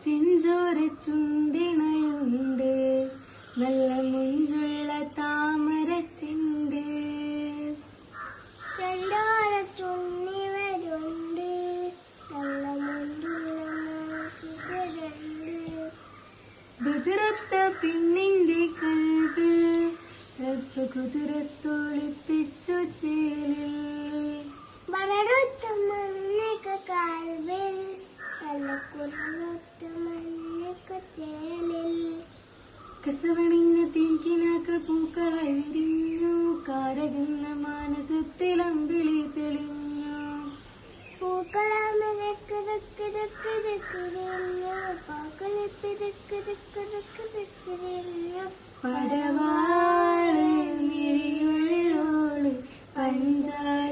ചെഞ്ചോര ചുണ്ടിണയുണ്ട്, നല്ല മുഞ്ചുള്ള താമരച്ചിണ്ട്. ചെണ്ടോര ചുണ്ടിവരുണ്ട്, നല്ല മുഞ്ചുള്ള കുതിരത്ത പെണ്ണിന്റെ കൽവിൽ റബ്ബ് കുതിരത്തൊളിപ്പിച്ചു ചേലിൽ. വളരൊത്ത മണ്ണക്ക കാൽവിൽ, നല്ല കുതിരൊത്ത മണ്ണക്ക ചേലിൽ. കസവണിഞ്ഞ തീൻകിനാക്കൾ പൂക്കളായി വിരിഞ്ഞു, കാരകുന്ന മാനസത്തിലമ്പിളി തെളിഞ്ഞു. പടവാള് മിഴിയുള്ളോള് പഞ്ചാര